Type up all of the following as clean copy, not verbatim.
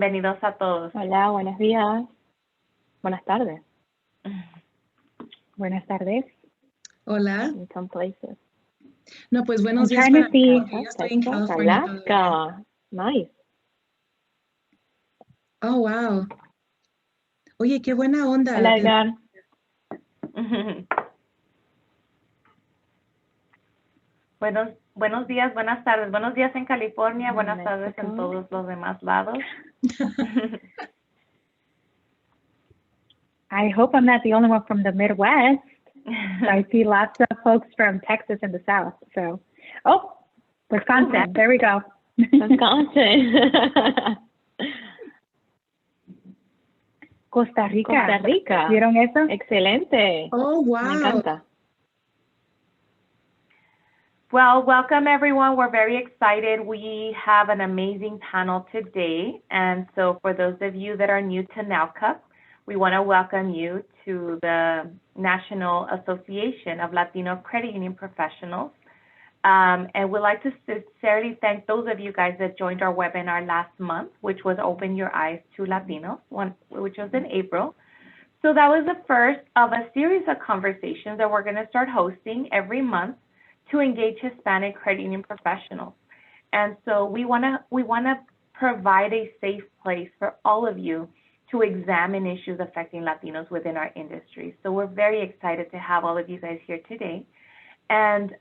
Bienvenidos a todos. Hola, buenos días. Buenas tardes. Buenas tardes. Hola. In some places. No, pues buenos I'm días trying para to see mí. Yo estoy en Texas, California todavía. Alaska. Nice. Oh, wow. Oye, qué buena onda. Hola, Edgar. Buenos días, buenas tardes. Buenos días en California, buenas tardes en todos los demás lados. I hope I'm not the only one from the Midwest. I see lots of folks from Texas and the South. So, Wisconsin. There we go. Wisconsin. Costa Rica. Costa Rica. ¿Vieron eso? Excelente. Oh, wow. Me encanta. Well, welcome everyone. We're very excited. We have an amazing panel today. And so for those of you that are new to NLCUP, we want to welcome you to the National Association of Latino Credit Union Professionals. And we'd like to sincerely thank those of you guys that joined our webinar last month, which was Open Your Eyes to Latinos, which was in April. So that was the first of a series of conversations that we're going to start hosting every month to engage Hispanic credit union professionals. And so we want to provide a safe place for all of you to examine issues affecting Latinos within our industry. So we're very excited to have all of you guys here today. And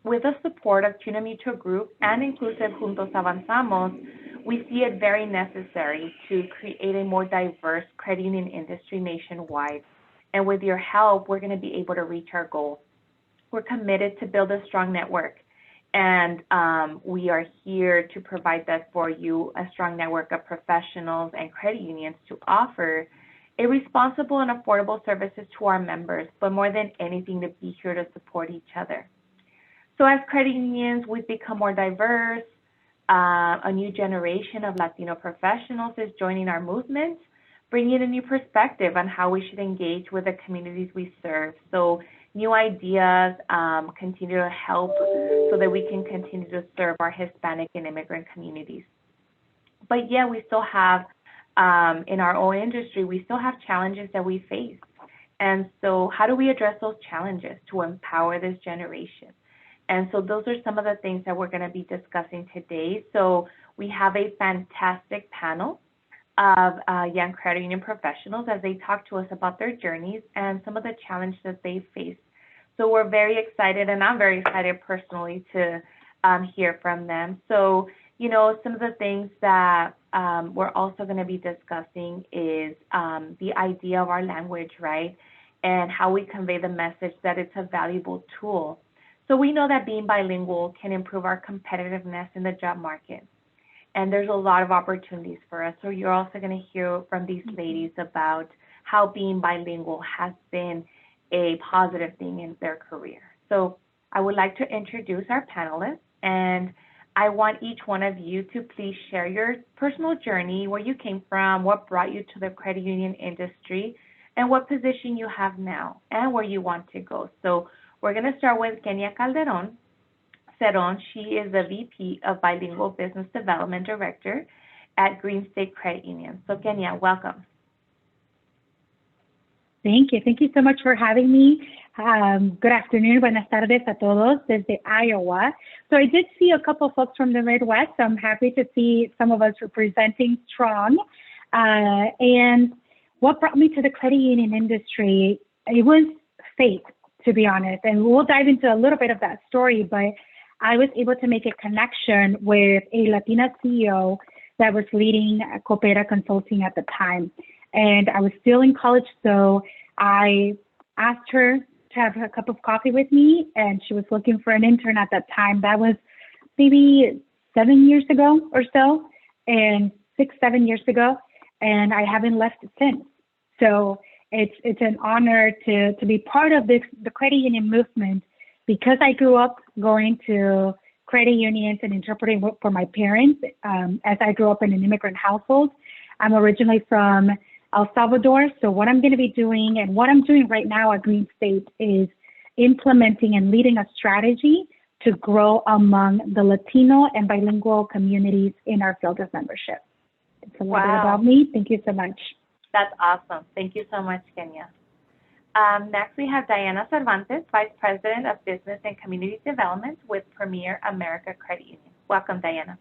with the support of Tuna Mutual Group and Inclusive Juntos Avanzamos, we see it very necessary to create a more diverse credit union industry nationwide. And with your help, we're going to be able to reach our goals. We're committed to build a strong network, and we are here to provide that for you, a strong network of professionals and credit unions to offer a responsible and affordable services to our members, but more than anything, to be here to support each other. So as credit unions, we've become more diverse. A new generation of Latino professionals is joining our movement, bringing a new perspective on how we should engage with the communities we serve. So new ideas continue to help so that we can continue to serve our Hispanic and immigrant communities. But yeah, we still have, in our own industry, we still have challenges that we face. And so how do we address those challenges to empower this generation? And so those are some of the things that we're going to be discussing today. So we have a fantastic panel of young credit union professionals as they talk to us about their journeys and some of the challenges that they face. So we're very excited, and I'm very excited personally to hear from them. So, you know, some of the things that we're also going to be discussing is the idea of our language, right? And how we convey the message that it's a valuable tool. So we know that being bilingual can improve our competitiveness in the job market. And there's a lot of opportunities for us. So you're also going to hear from these ladies about how being bilingual has been a positive thing in their career. So I would like to introduce our panelists, and I want each one of you to please share your personal journey, where you came from, what brought you to the credit union industry, and what position you have now, and where you want to go. So we're going to start with Kenya Calderon. She is the VP of Bilingual Business Development Director at Green State Credit Union. So Kenya, welcome. Thank you. Thank you so much for having me. Good afternoon. Buenas tardes a todos desde Iowa. So I did see a couple folks from the Midwest. So I'm happy to see some of us representing strong. And what brought me to the credit union industry, it was fate, to be honest. And we'll dive into a little bit of that story, but I was able to make a connection with a Latina CEO that was leading Coopera Consulting at the time. And I was still in college, so I asked her to have a cup of coffee with me, and she was looking for an intern at that time. That was maybe 7 years ago or so, and 6-7 years ago, and I haven't left it since. So it's an honor to be part of the credit union movement, because I grew up going to credit unions and interpreting for my parents as I grew up in an immigrant household. I'm originally from El Salvador, so what I'm going to be doing and what I'm doing right now at Green State is implementing and leading a strategy to grow among the Latino and bilingual communities in our field of membership. It's a little bit about me. Thank you so much. That's awesome. Thank you so much, Kenya. Next, we have Diana Cervantes, Vice President of Business and Community Development with Premier America Credit Union. Welcome, Diana.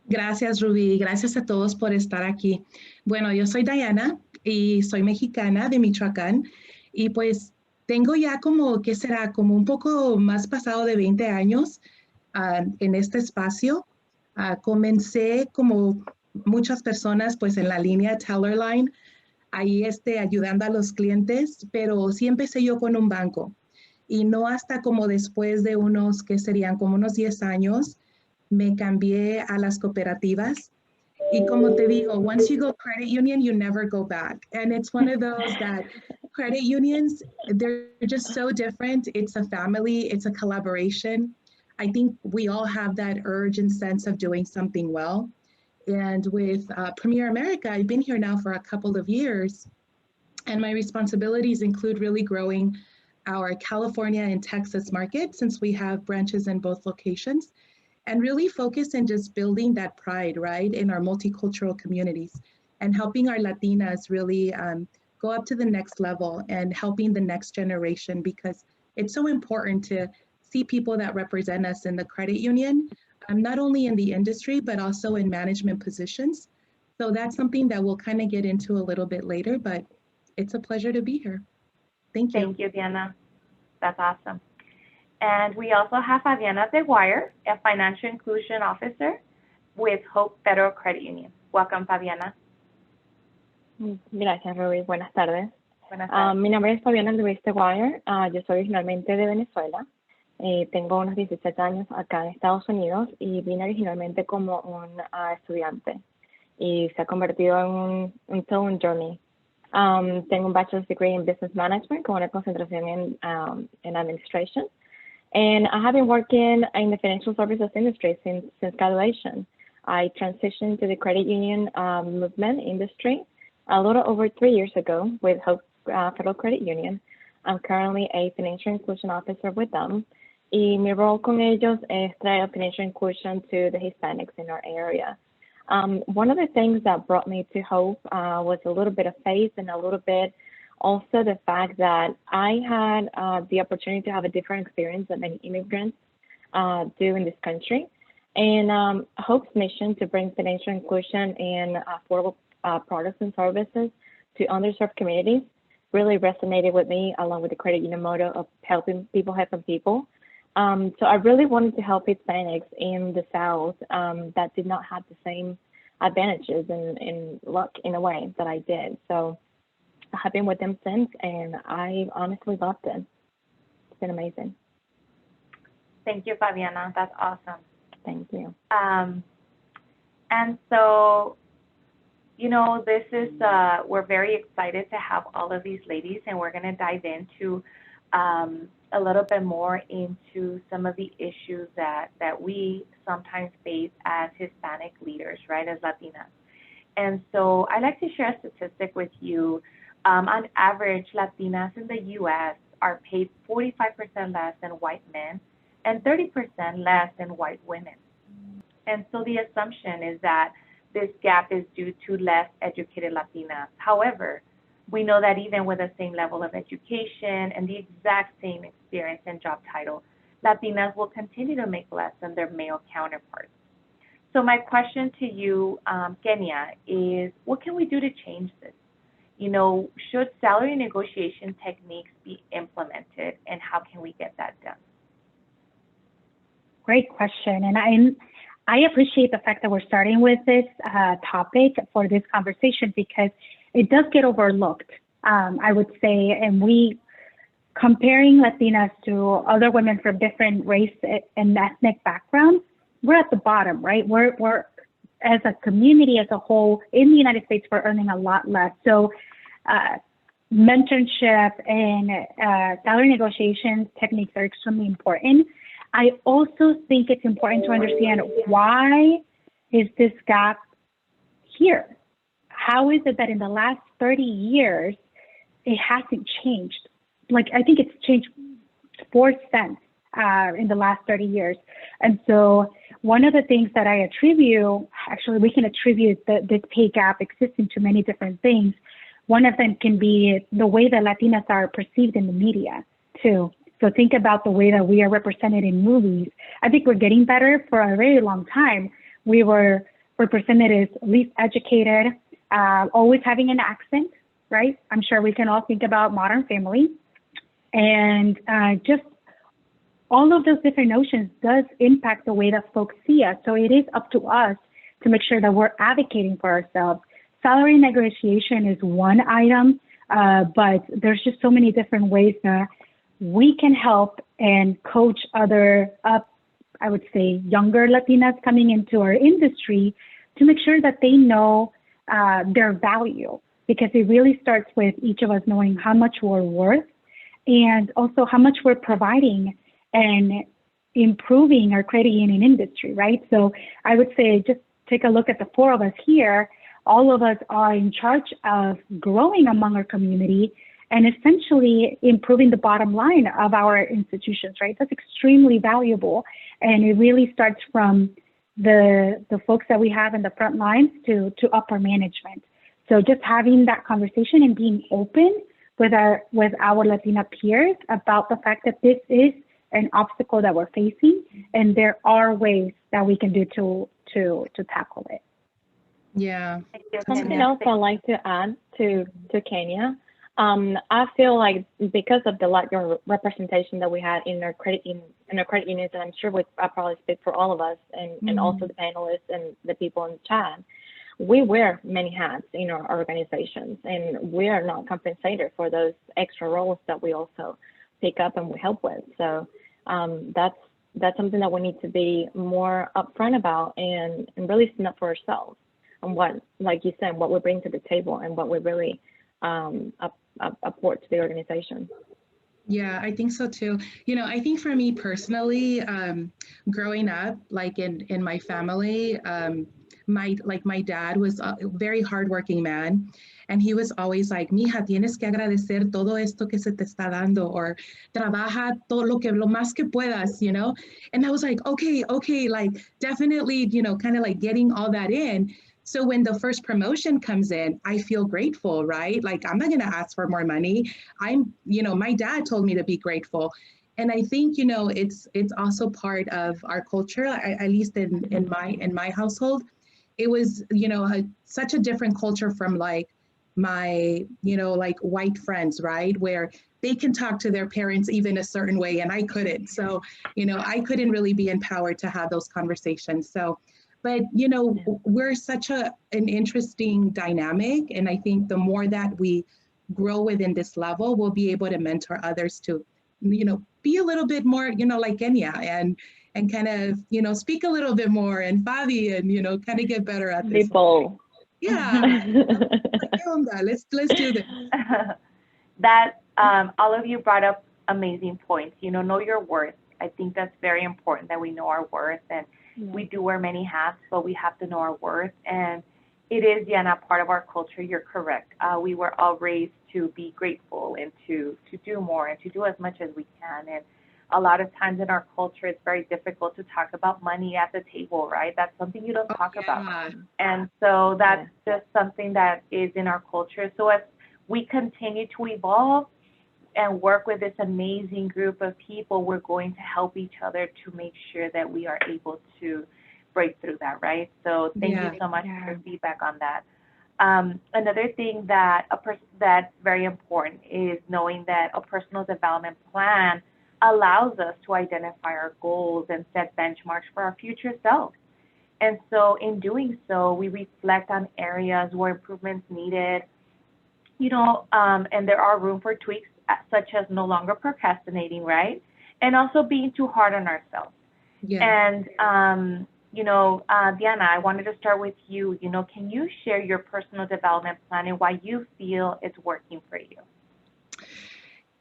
Gracias, Ruby. Gracias a todos por estar aquí. Bueno, yo soy Diana y soy mexicana de Michoacán y pues tengo ya como, ¿qué será? Como un poco más pasado de 20 años en este espacio. Comencé como muchas personas pues en la línea Teller Line, ahí ayudando a los clientes, pero sí empecé yo con un banco y no hasta como después de unos, que serían como unos 10 años, me cambié a las cooperativas. Y como te digo, once you go credit union, you never go back. And it's one of those that credit unions, they're just so different. It's a family, it's a collaboration. I think we all have that urge and sense of doing something well. And with Premier America, I've been here now for a couple of years, and my responsibilities include really growing our California and Texas market, since we have branches in both locations, and really focus in just building that pride, right, in our multicultural communities and helping our Latinas really go up to the next level and helping the next generation, because it's so important to see people that represent us in the credit union, not only in the industry, but also in management positions. So that's something that we'll kind of get into a little bit later, but it's a pleasure to be here. Thank you. Thank you, Diana. That's awesome. And we also have Fabiana DeGuire, a Financial Inclusion Officer with Hope Federal Credit Union. Welcome, Fabiana. Gracias, Ruby. Buenas tardes. Buenas tardes. Mi nombre es Fabiana DeGuire. Yo soy originalmente de Venezuela. Tengo unos 17 años acá en Estados Unidos y vine originalmente como un estudiante y se ha convertido en todo un journey. Tengo un bachelor's degree in business management con una concentración en administration. And I have been working in the financial services industry since graduation. I transitioned to the credit union movement industry a little over 3 years ago with Hope Federal Credit Union. I'm currently a financial inclusion officer with them. Y mi role con ellos es traer financial inclusion to the Hispanics in our area. One of the things that brought me to Hope was a little bit of faith and a little bit also the fact that I had the opportunity to have a different experience than many immigrants do in this country. And Hope's mission to bring financial inclusion and affordable products and services to underserved communities really resonated with me, along with the credit union motto of helping people. So I really wanted to help Hispanics in the South that did not have the same advantages and luck in a way that I did. So I have been with them since, and I honestly loved it. It's been amazing. Thank you, Fabiana. That's awesome. Thank you. And so, you know, this is, we're very excited to have all of these ladies, and we're going to dive into a little bit more into some of the issues that we sometimes face as Hispanic leaders, right, as Latinas. And so I'd like to share a statistic with you. On average, Latinas in the U.S. are paid 45% less than white men and 30% less than white women. And so the assumption is that this gap is due to less educated Latinas. However, we know that even with the same level of education and the exact same experience and job title, Latinas will continue to make less than their male counterparts. So my question to you, Kenya, is what can we do to change this? You know, should salary negotiation techniques be implemented, and how can we get that done? Great question. And I appreciate the fact that we're starting with this topic for this conversation, because it does get overlooked, I would say, and comparing Latinas to other women from different race and ethnic backgrounds, we're at the bottom, right? We're as a community as a whole in the United States, we're earning a lot less. So mentorship and salary negotiation techniques are extremely important. I also think it's important to understand why is this gap here? How is it that in the last 30 years, it hasn't changed? Like, I think it's changed 4 cents in the last 30 years. And so one of the things that I attribute, actually we can attribute this pay gap existing to many different things. One of them can be the way that Latinas are perceived in the media too. So think about the way that we are represented in movies. I think we're getting better. For a very long time, we were represented as least educated, always having an accent, right? I'm sure we can all think about Modern Family. And just all of those different notions does impact the way that folks see us. So it is up to us to make sure that we're advocating for ourselves. Salary negotiation is one item, but there's just so many different ways that we can help and coach other, I would say, younger Latinas coming into our industry to make sure that they know their value, because it really starts with each of us knowing how much we're worth and also how much we're providing and improving our credit union industry, right? So I would say just take a look at the four of us here. All of us are in charge of growing among our community and essentially improving the bottom line of our institutions, right? That's extremely valuable. And it really starts from the folks that we have in the front lines to upper management. So just having that conversation and being open with our Latina peers about the fact that this is an obstacle that we're facing, and there are ways that we can do to tackle it. Yeah. Something else I'd like to add to Kenya. I feel like because of the larger representation that we had in our credit unions, and I'm sure I probably speak for all of us, and also the panelists and the people in the chat, we wear many hats in our organizations, and we are not compensated for those extra roles that we also pick up and we help with. So that's something that we need to be more upfront about and really stand up for ourselves and what, like you said, what we bring to the table and what we really apport to the organization. Yeah, I think so too. You know, I think for me personally, growing up, like in my family, my dad was a very hardworking man, and he was always like, mija, tienes que agradecer todo esto que se te está dando, or trabaja todo lo más que puedas, you know? And I was like, okay, like definitely, you know, kind of like getting all that in. So when the first promotion comes in, I feel grateful, right? Like, I'm not going to ask for more money. My dad told me to be grateful. And I think, you know, it's also part of our culture, at least in my household. It was, you know, such a different culture from like my, you know, like white friends, right? Where they can talk to their parents even a certain way, and I couldn't. So, you know, I couldn't really be empowered to have those conversations. So, but, you know, we're such an interesting dynamic. And I think the more that we grow within this level, we'll be able to mentor others to, you know, be a little bit more, you know, like Kenya and kind of, you know, speak a little bit more, and Fabi, and, you know, kind of get better at this. People. Yeah. Let's do this. That all of you brought up amazing points. You know your worth. I think that's very important that we know our worth, and we do wear many hats, but we have to know our worth. And it is, Diana, part of our culture. You're correct. We were all raised to be grateful and to do more and to do as much as we can. And a lot of times in our culture, it's very difficult to talk about money at the table, right? That's something you don't talk about. And so that's just something that is in our culture. So as we continue to evolve and work with this amazing group of people, we're going to help each other to make sure that we are able to break through that, right? So thank you so much for your feedback on that. Another thing that's very important is knowing that a personal development plan allows us to identify our goals and set benchmarks for our future self. And so in doing so, we reflect on areas where improvements needed, you know, and there are room for tweaks, such as no longer procrastinating, right? And also being too hard on ourselves. Yeah. And, you know, Diana, I wanted to start with you. You know, can you share your personal development plan and why you feel it's working for you?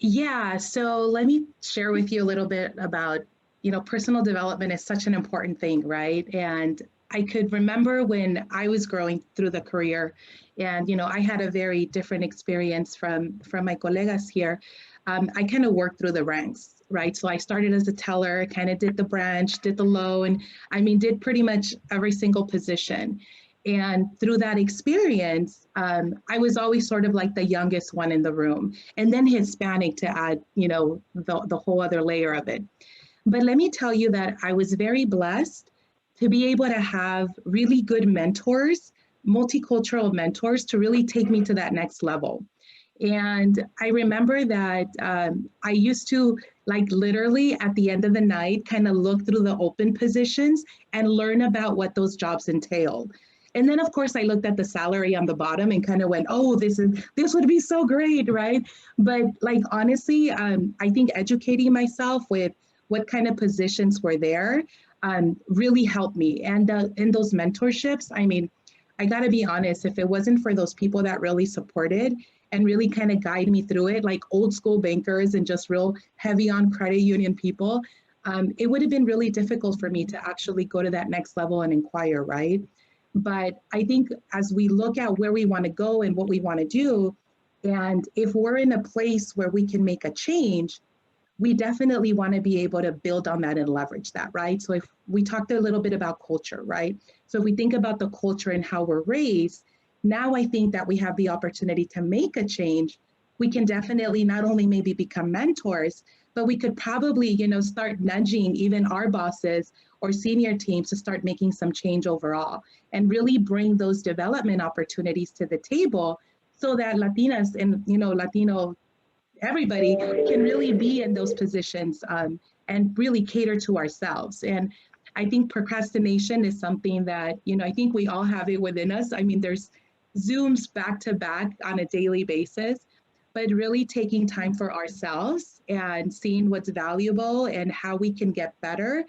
Yeah, so let me share with you a little bit about, you know, personal development is such an important thing, right? And I could remember when I was growing through the career, and I had a very different experience from my colegas here. I kind of worked through the ranks, right? So I started as a teller, kind of did the branch, did the loan. I mean, did pretty much every single position. And through that experience, I was always sort of like the youngest one in the room, and then Hispanic to add, the whole other layer of it. But let me tell you that I was very blessed to be able to have really good mentors, multicultural mentors, to really take me to that next level. And I remember that I used to, like, literally at the end of the night, kind of look through the open positions and learn about what those jobs entailed. And then, of course, I looked at the salary on the bottom and kind of went, oh, this would be so great, right? But like, honestly, I think educating myself with what kind of positions were there really helped me. And in those mentorships, I mean, I got to be honest, if it wasn't for those people that really supported and really kind of guide me through it, like old school bankers and just real heavy on credit union people, it would have been really difficult for me to actually go to that next level and inquire, right? But I think as we look at where we want to go and what we want to do, and if we're in a place where we can make a change, we definitely want to be able to build on that and leverage that, right? So if we talked a little bit about culture, right? So if we think about the culture and how we're raised, now I think that we have the opportunity to make a change. We can definitely not only maybe become mentors, but we could probably, start nudging even our bosses or senior teams to start making some change overall and really bring those development opportunities to the table so that Latinas and, Latino everybody can really be in those positions and really cater to ourselves. And I think procrastination is something that, I think we all have it within us. I mean, there's Zooms back to back on a daily basis, but really taking time for ourselves and seeing what's valuable and how we can get better.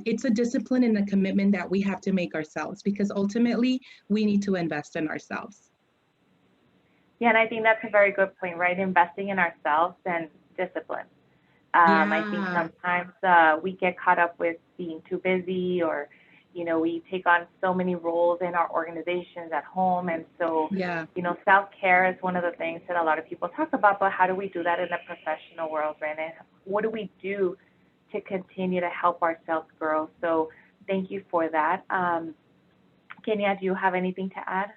It's a discipline and a commitment that we have to make ourselves, because ultimately we need to invest in ourselves. Yeah, and I think that's a very good point, right? Investing in ourselves and discipline. I think sometimes we get caught up with being too busy, or, we take on so many roles in our organizations at home. And so, self-care is one of the things that a lot of people talk about, but how do we do that in the professional world, right? And what do we do to continue to help ourselves grow? So thank you for that. Kenya, do you have anything to add?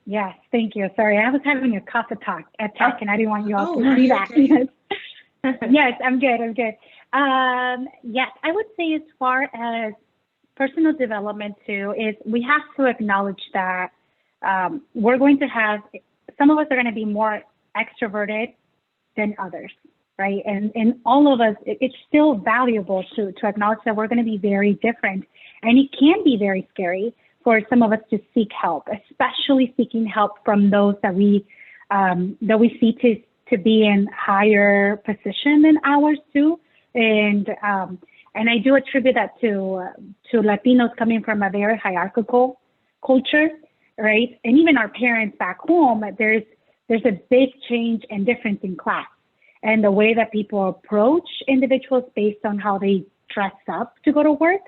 Yes, thank you. Sorry, I was having a cough attack, and I didn't want you all to see that. Okay? Yes, I'm good. Yes, I would say as far as personal development too, is we have to acknowledge that we're going to have, some of us are going to be more extroverted than others, right? And all of us, it's still valuable to acknowledge that we're going to be very different. And it can be very scary for some of us to seek help, especially seeking help from those that we see to be in higher position than ours too. And I do attribute that to Latinos coming from a very hierarchical culture, right? And even our parents back home, there's a big change and difference in class and the way that people approach individuals based on how they dress up to go to work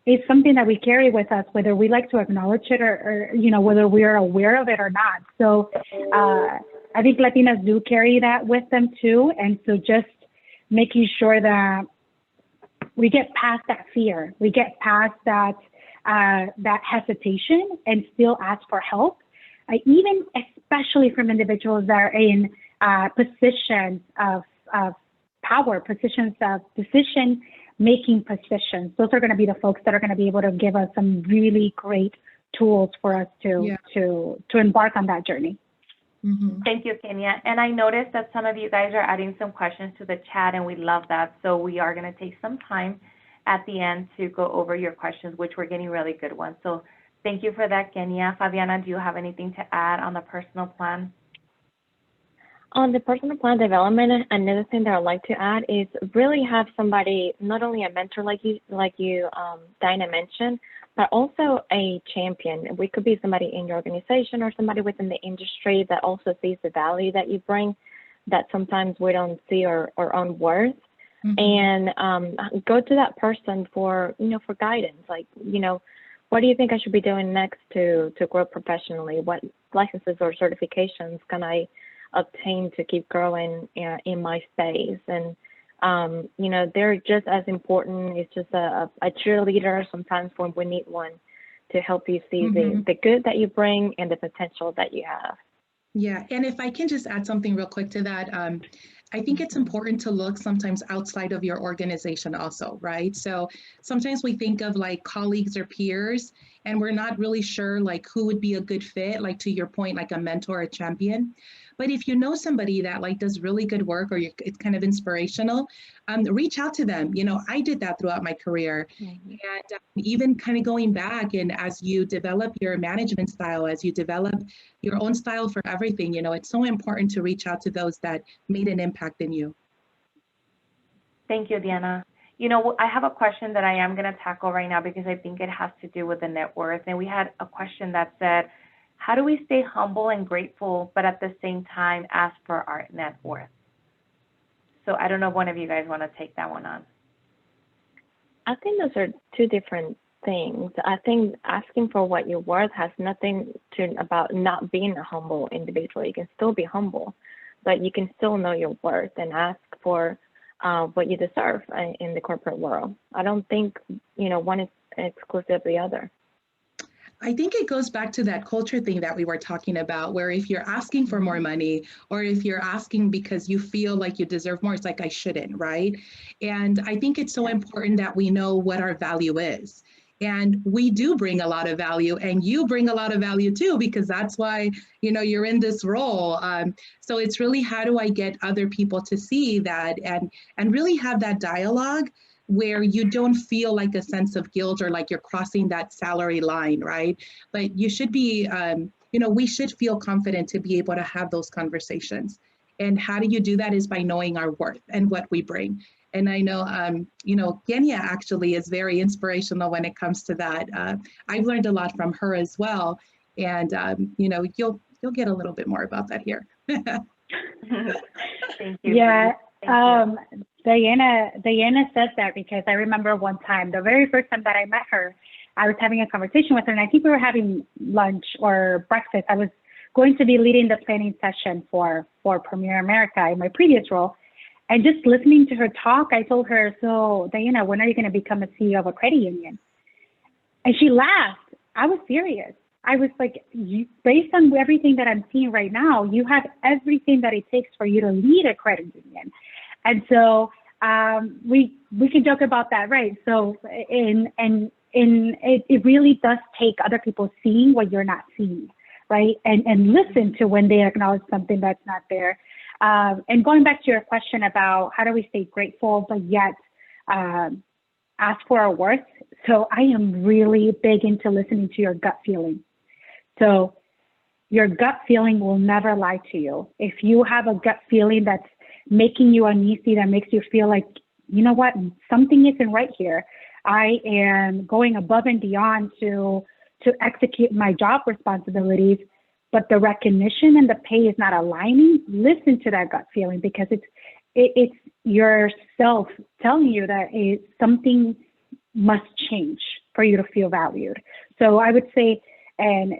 is something that we carry with us, whether we like to acknowledge it or whether we are aware of it or not. So I think Latinas do carry that with them too. And so just making sure that we get past that fear, we get past that hesitation and still ask for help, even especially from individuals that are in positions of power, positions of decision-making positions. Those are going to be the folks that are going to be able to give us some really great tools for us to embark on that journey. Mm-hmm. Thank you, Kenya. And I noticed that some of you guys are adding some questions to the chat, and we love that. So we are going to take some time at the end to go over your questions, which we're getting really good ones. So thank you for that, Kenya. Fabiana, do you have anything to add on the personal plan? On the personal plan development, another thing that I'd like to add is really have somebody, not only a mentor like you, Dinah mentioned, but also a champion. We could be somebody in your organization or somebody within the industry that also sees the value that you bring, that sometimes we don't see our own worth. and go to that person for, for guidance. Like, what do you think I should be doing next to grow professionally? What licenses or certifications can I obtain to keep growing in my space? And, they're just as important. It's just a cheerleader sometimes when we need one to help you see the good that you bring and the potential that you have. Yeah, and if I can just add something real quick to that, I think it's important to look sometimes outside of your organization also, right? So sometimes we think of like colleagues or peers, and we're not really sure like who would be a good fit, like to your point, like a mentor or a champion. But if you know somebody that like does really good work or it's kind of inspirational, reach out to them. I did that throughout my career. And even kind of going back, and as you develop your management style, as you develop your own style for everything, it's so important to reach out to those that made an impact in you. Thank you, Diana. I have a question that I am going to tackle right now because I think it has to do with the net worth. And we had a question that said, how do we stay humble and grateful, but at the same time ask for our net worth? So I don't know if one of you guys want to take that one on. I think those are two different things. I think asking for what you're worth has nothing about not being a humble individual. You can still be humble, but you can still know your worth and ask for what you deserve in the corporate world. I don't think, one is exclusive of the other. I think it goes back to that culture thing that we were talking about, where if you're asking for more money, or if you're asking because you feel like you deserve more, it's like, I shouldn't, right? And I think it's so important that we know what our value is. And we do bring a lot of value, and you bring a lot of value too, because that's why, you're in this role. So it's really, how do I get other people to see that and really have that dialogue where you don't feel like a sense of guilt or like you're crossing that salary line, right? But you should be, we should feel confident to be able to have those conversations. And how do you do that is by knowing our worth and what we bring. And I know, Kenya actually is very inspirational when it comes to that. I've learned a lot from her as well. And, you'll get a little bit more about that here. Thank you. Yeah. Thank you. Diana says that because I remember one time, the very first time that I met her, I was having a conversation with her, and I think we were having lunch or breakfast. I was going to be leading the planning session for Premier America in my previous role. And just listening to her talk, I told her, so Diana, when are you going to become a CEO of a credit union? And she laughed. I was serious. I was like, based on everything that I'm seeing right now, you have everything that it takes for you to lead a credit union. And so we can joke about that, right? So it really does take other people seeing what you're not seeing, right? And listen to when they acknowledge something that's not there. And going back to your question about how do we stay grateful but yet ask for our worth. So I am really big into listening to your gut feeling. So your gut feeling will never lie to you. If you have a gut feeling that's making you uneasy, that makes you feel like, you know what, something isn't right here. I am going above and beyond to execute my job responsibilities, but the recognition and the pay is not aligning. Listen to that gut feeling, because it's yourself telling you that something must change for you to feel valued. So I would say, and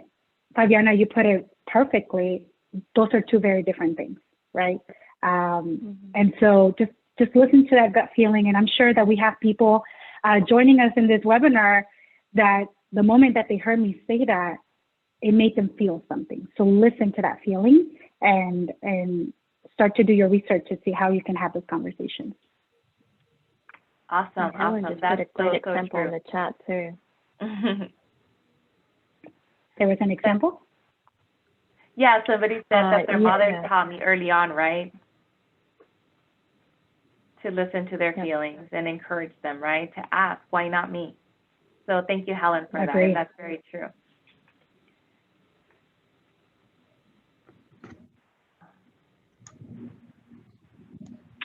Fabiana, you put it perfectly, those are two very different things, right? And so just listen to that gut feeling. And I'm sure that we have people joining us in this webinar that the moment that they heard me say that, it made them feel something. So listen to that feeling and start to do your research to see how you can have those conversations. Awesome. Awesome. That's a great example in the chat too. There was an example? Yeah, somebody said that their mother taught me early on, right? To listen to their feelings and encourage them, right? To ask, why not me? So thank you, Helen, for that. And that's very true.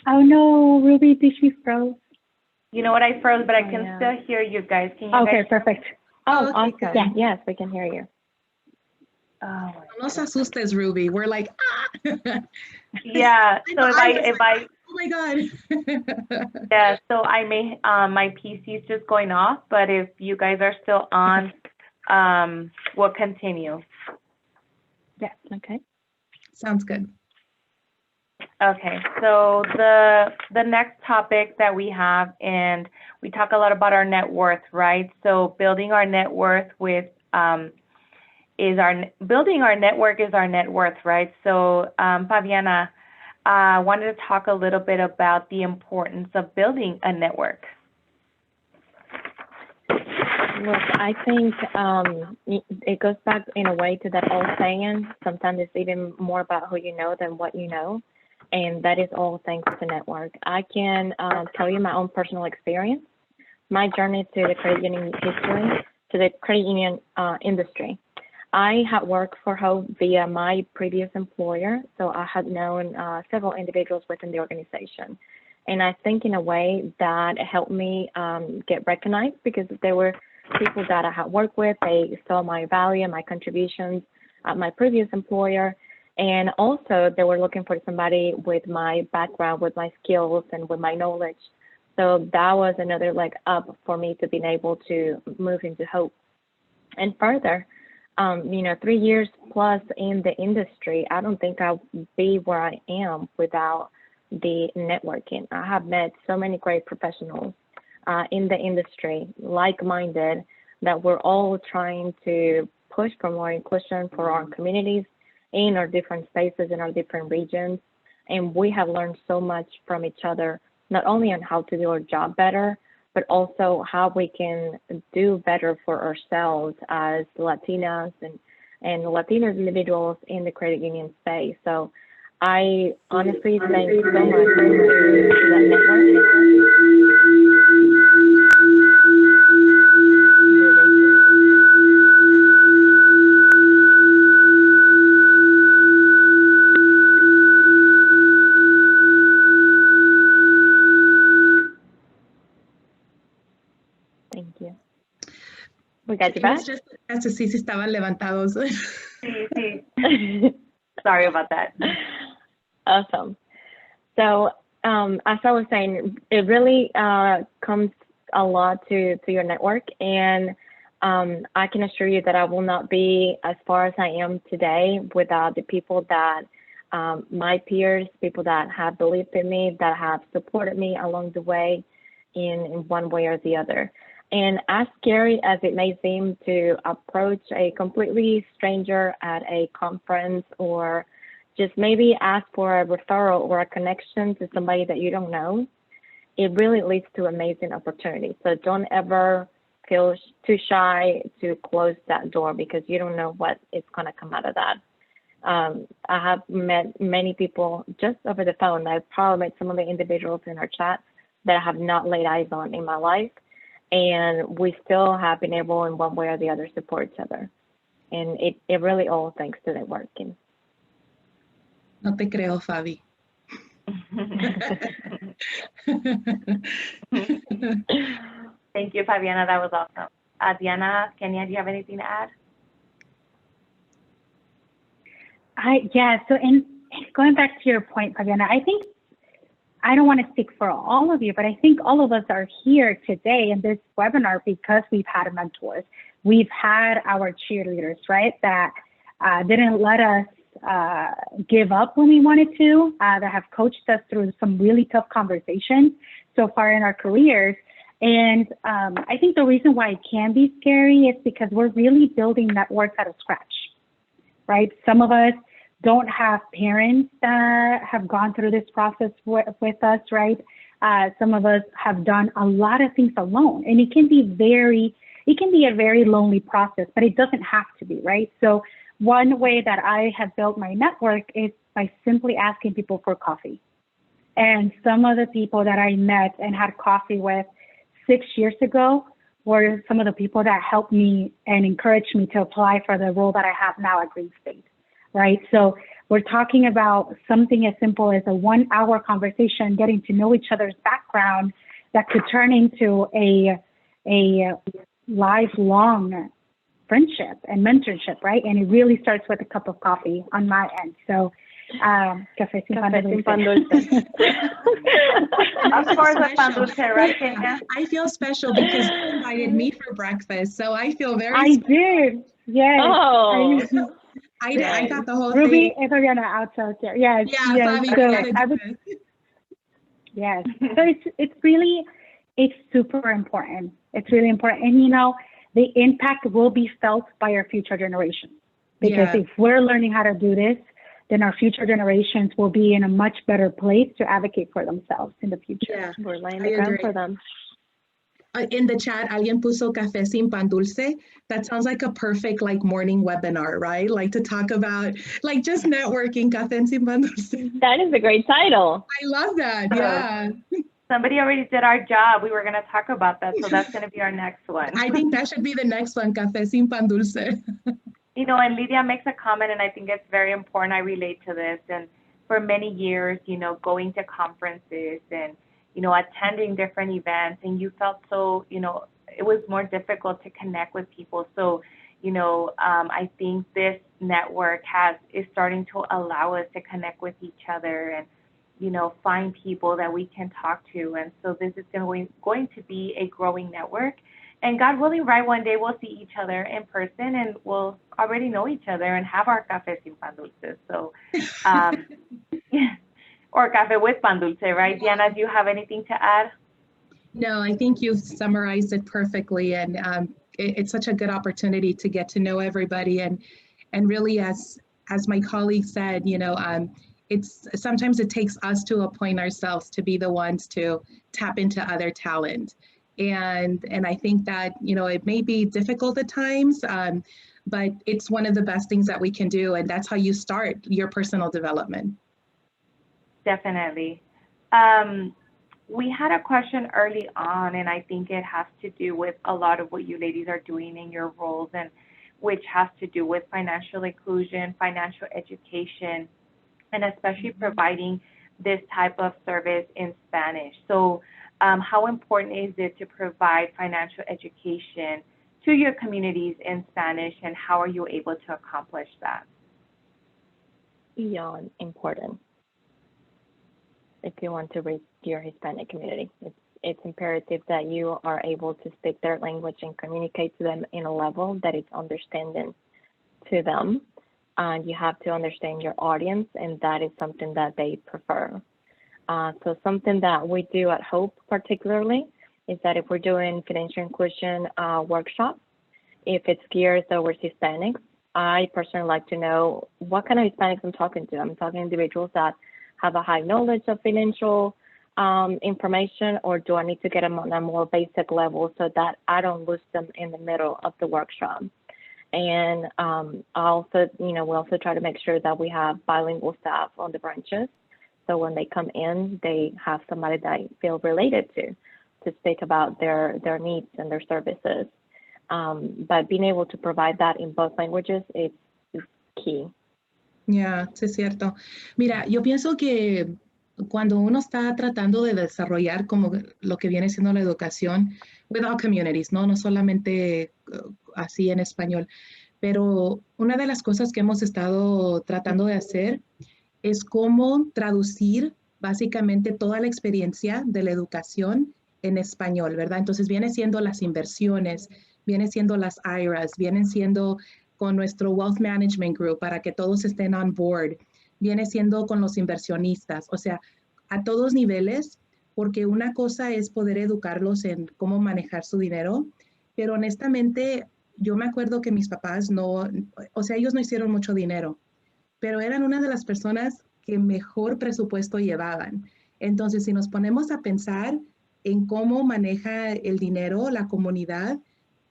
Oh no, Ruby, did she froze? You know what, I froze, but I can still hear you guys. Can you Okay, guys? perfect. Oh, awesome. Yeah, yes, we can hear you. No se asustes, Ruby. We're like, ah. Yeah. So if I Oh my God. Yeah, so I may, my PC is just going off, but if you guys are still on, we'll continue. Yeah, okay. Sounds good. Okay, so the next topic that we have, and we talk a lot about our net worth, right? So building our net worth with building our network is our net worth, right? So Fabiana, I wanted to talk a little bit about the importance of building a network. Look, I think it goes back in a way to that old saying, sometimes it's even more about who you know than what you know. And that is all thanks to network. I can tell you my own personal experience, my journey to the credit union history, to the credit union industry. I had worked for Hope via my previous employer, so I had known several individuals within the organization. And I think in a way that helped me get recognized because there were people that I had worked with, they saw my value and my contributions at my previous employer. And also they were looking for somebody with my background, with my skills and with my knowledge. So that was another leg up for me to being able to move into Hope. And further, 3 years plus in the industry, I don't think I'll be where I am without the networking. I have met so many great professionals in the industry, like-minded, that we're all trying to push for more inclusion for our communities in our different spaces, in our different regions. And we have learned so much from each other, not only on how to do our job better, but also how we can do better for ourselves as Latinas and Latino individuals in the credit union space. So I honestly thank so much to that network. Thank you. We got you back. Just sí estaban levantados. Sí. Sorry about that. Awesome. So as I was saying, it really comes a lot to your network, and I can assure you that I will not be as far as I am today without the people that my peers, people that have believed in me, that have supported me along the way in one way or the other. And as scary as it may seem to approach a completely stranger at a conference or just maybe ask for a referral or a connection to somebody that you don't know, it really leads to amazing opportunities. So don't ever feel too shy to close that door because you don't know what is going to come out of that. I have met many people just over the phone. I've probably met some of the individuals in our chat that I have not laid eyes on in my life. And we still have been able in one way or the other support each other. And it really all thanks to networking. No te creo, Fabi. Thank you, Fabiana. That was awesome. Diana, Kenya, do you have anything to add? So in going back to your point, Fabiana, I think I don't want to speak for all of you, but I think all of us are here today in this webinar because we've had mentors. We've had our cheerleaders, right, that didn't let us give up when we wanted to, that have coached us through some really tough conversations so far in our careers. And I think the reason why it can be scary is because we're really building networks out of scratch, right? Some of us don't have parents that have gone through this process with us, right? Some of us have done a lot of things alone, and it can be a very lonely process, but it doesn't have to be, right? So one way that I have built my network is by simply asking people for coffee. And some of the people that I met and had coffee with 6 years ago were some of the people that helped me and encouraged me to apply for the role that I have now at Green State. Right? So we're talking about something as simple as a 1 hour conversation, getting to know each other's background that could turn into a lifelong friendship and mentorship, right? And it really starts with a cup of coffee on my end. So Café sin pan Café sin pan dulce. dulce. Of course, the pan Special. dulce, right, Kenya? I feel special because you invited me for breakfast, so I feel very I did. Yes. Oh, I got the whole Ruby thing. and Fabiana outside there. Yes. Yeah, Yes. Fabi, So you gotta I do would. it. Yes. So it's super important. It's really important. And you know, the impact will be felt by our future generations. Because Yeah. if we're learning how to do this, then our future generations will be in a much better place to advocate for themselves in the future. Yeah, we're laying I the ground agree. for them. In the chat, alguien puso café sin pan dulce. That sounds like a perfect like morning webinar, right? Like to talk about like just networking, café sin pan dulce. That is a great title. I love that. Oh. Yeah. Somebody already did our job. We were going to talk about that, so that's going to be our next one. I think that should be the next one, café sin pan dulce. You know, and Lydia makes a comment, and I think it's very important. I relate to this. And for many years, you know, going to conferences and, you know, attending different events, and you felt so, you know, it was more difficult to connect with people. So, you know, I think this network is starting to allow us to connect with each other and, you know, find people that we can talk to. And so this is going to be a growing network. And God willing, right, one day we'll see each other in person and we'll already know each other and have our café sin pan dulce. So, yeah, or café with pan dulce, right? Diana, do you have anything to add? No, I think you've summarized it perfectly, and it's such a good opportunity to get to know everybody, and really, as my colleague said, you know, it's sometimes it takes us to appoint ourselves to be the ones to tap into other talent, and I think that, you know, it may be difficult at times, but it's one of the best things that we can do, and that's how you start your personal development. Definitely. We had a question early on, and I think it has to do with a lot of what you ladies are doing in your roles, and which has to do with financial inclusion, financial education, and especially providing this type of service in Spanish. So how important is it to provide financial education to your communities in Spanish, and how are you able to accomplish that? Beyond important. If you want to reach your Hispanic community, it's imperative that you are able to speak their language and communicate to them in a level that is understanding to them. And you have to understand your audience, and that is something that they prefer. So something that we do at Hope particularly is that if we're doing financial inclusion workshops, if it's geared towards Hispanics, I personally like to know what kind of Hispanics I'm talking to. I'm talking to individuals that have a high knowledge of financial information, or do I need to get them on a more basic level so that I don't lose them in the middle of the workshop? And also, you know, we also try to make sure that we have bilingual staff on the branches. So when they come in, they have somebody that they feel related to speak about their needs and their services. But being able to provide that in both languages is key. Ya, sí es cierto. Mira, yo pienso que cuando uno está tratando de desarrollar como lo que viene siendo la educación with all communities, ¿no? No solamente así en español, pero una de las cosas que hemos estado tratando de hacer es cómo traducir básicamente toda la experiencia de la educación en español, ¿verdad? Entonces viene siendo las inversiones, viene siendo las IRAs, vienen siendo con nuestro Wealth Management Group para que todos estén on board, viene siendo con los inversionistas, o sea, a todos niveles, porque una cosa es poder educarlos en cómo manejar su dinero, pero honestamente yo me acuerdo que mis papás no, o sea, ellos no hicieron mucho dinero, pero eran una de las personas que mejor presupuesto llevaban. Entonces, si nos ponemos a pensar en cómo maneja el dinero la comunidad,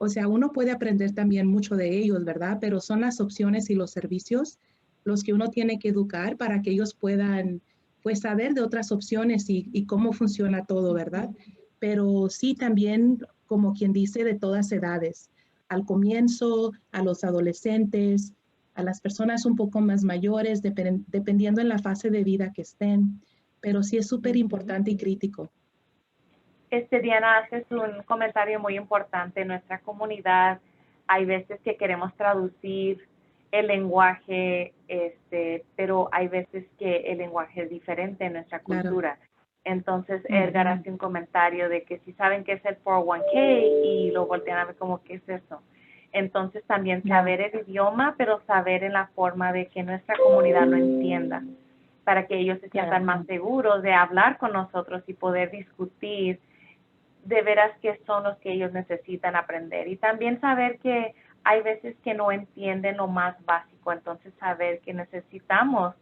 o sea, uno puede aprender también mucho de ellos, ¿verdad? Pero son las opciones y los servicios los que uno tiene que educar para que ellos puedan, pues, saber de otras opciones y cómo funciona todo, ¿verdad? Pero sí también, como quien dice, de todas edades. Al comienzo, a los adolescentes, a las personas un poco más mayores, dependiendo en la fase de vida que estén. Pero sí es súper importante y crítico. Diana, haces un comentario muy importante. En nuestra comunidad hay veces que queremos traducir el lenguaje, pero hay veces que el lenguaje es diferente en nuestra Claro. cultura. Entonces, Edgar hace un comentario de que si saben qué es el 401k y lo voltean a ver como, ¿qué es eso? Entonces, también saber el idioma, pero saber en la forma de que nuestra comunidad lo entienda, para que ellos se sientan más seguros de hablar con nosotros y poder discutir de veras qué son los que ellos necesitan aprender. Y también saber que hay veces que no entienden lo más básico, entonces saber que necesitamos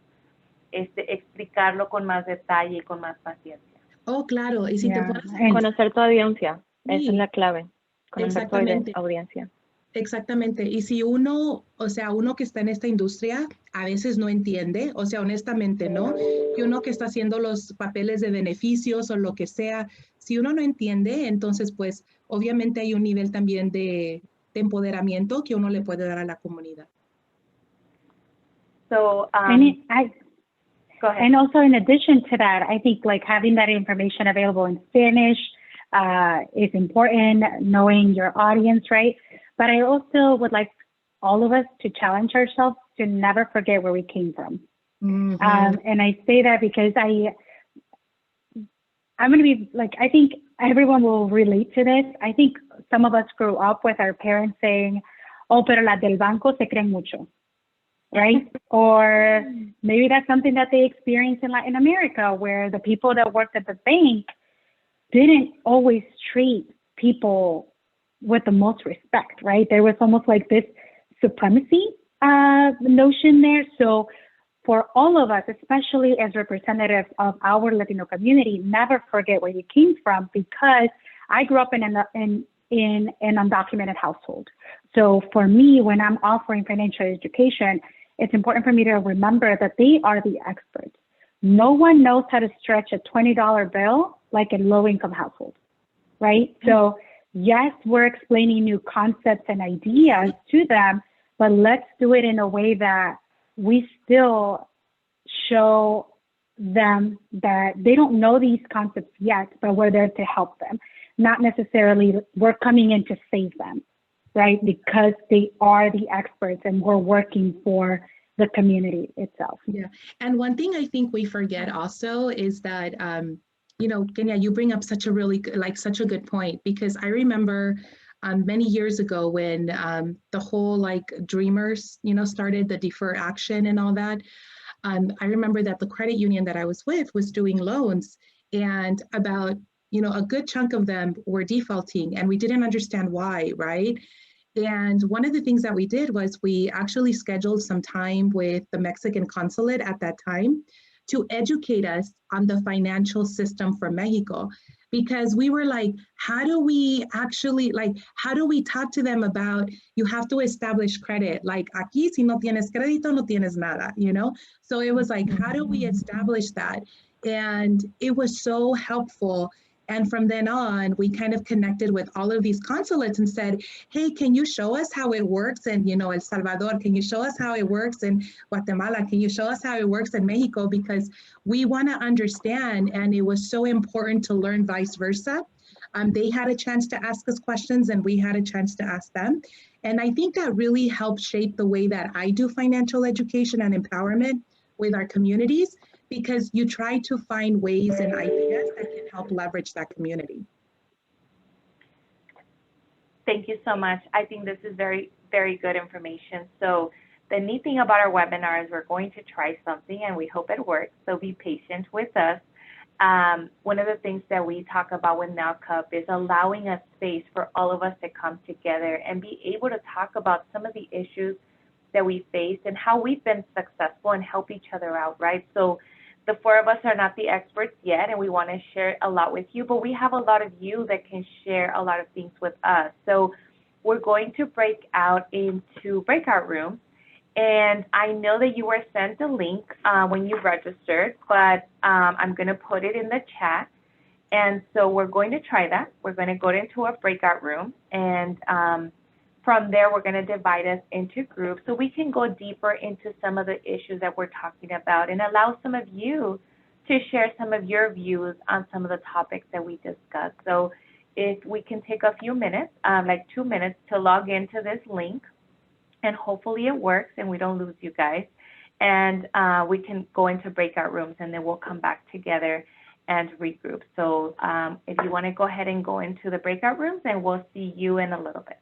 explicarlo con más detalle y con más paciencia. Oh, claro. Y si te pones Conocer tu audiencia, esa Sí, es la clave. Conocer tu exactamente. audiencia. Exactamente. Y si uno, o sea, uno que está en esta industria a veces no entiende, o sea, honestamente, ¿no? Que uno que está haciendo los papeles de beneficios o lo que sea, si uno no entiende, entonces, pues, obviamente hay un nivel también de empoderamiento que uno le puede dar a la comunidad. So, go ahead. And also, in addition to that, I think like having that information available in Spanish is important, knowing your audience, right? But I also would like all of us to challenge ourselves to never forget where we came from. And I say that because I'm going to be like, I think everyone will relate to this. I think some of us grew up with our parents saying, oh, pero las del banco se creen mucho, right? Or maybe that's something that they experience in Latin America, where the people that worked at the bank didn't always treat people with the most respect, right? There was almost like this supremacy notion there. So for all of us, especially as representatives of our Latino community, never forget where you came from, because I grew up in an undocumented household. So for me, when I'm offering financial education, it's important for me to remember that they are the experts. No one knows how to stretch a $20 bill like a low-income household, right? So yes, we're explaining new concepts and ideas to them, but let's do it in a way that we still show them that they don't know these concepts yet, but we're there to help them. Not necessarily we're coming in to save them, right? Because they are the experts and we're working for the community itself. Yeah. And one thing I think we forget also is that, you know, Kenya, you bring up such a good point, because I remember many years ago when the whole like Dreamers, you know, started the defer action and all that. I remember that the credit union that I was with was doing loans, and about, you know, a good chunk of them were defaulting, and we didn't understand why, right? And one of the things that we did was we actually scheduled some time with the Mexican consulate at that time to educate us on the financial system for Mexico, because we were like, how do we talk to them about, you have to establish credit, like aquí si no tienes crédito no tienes nada, you know? So it was like, how do we establish that? And it was so helpful. And from then on, we kind of connected with all of these consulates and said, hey, can you show us how it works in, you know, El Salvador? Can you show us how it works in Guatemala? Can you show us how it works in Mexico? Because we want to understand, and it was so important to learn vice versa. They had a chance to ask us questions and we had a chance to ask them. And I think that really helped shape the way that I do financial education and empowerment with our communities, because you try to find ways and ideas that can help leverage that community. Thank you so much. I think this is very, very good information. So the neat thing about our webinar is we're going to try something and we hope it works. So be patient with us. One of the things that we talk about with NLCUP is allowing a space for all of us to come together and be able to talk about some of the issues that we face and how we've been successful and help each other out, right? So the four of us are not the experts yet, and we want to share a lot with you, but we have a lot of you that can share a lot of things with us. So we're going to break out into breakout rooms, and I know that you were sent a link when you registered, but I'm going to put it in the chat. And so we're going to try that. We're going to go into a breakout room, and from there, we're going to divide us into groups so we can go deeper into some of the issues that we're talking about and allow some of you to share some of your views on some of the topics that we discussed. So if we can take a few minutes, like 2 minutes, to log into this link, and hopefully it works and we don't lose you guys. And we can go into breakout rooms, and then we'll come back together and regroup. So if you want to go ahead and go into the breakout rooms, and we'll see you in a little bit.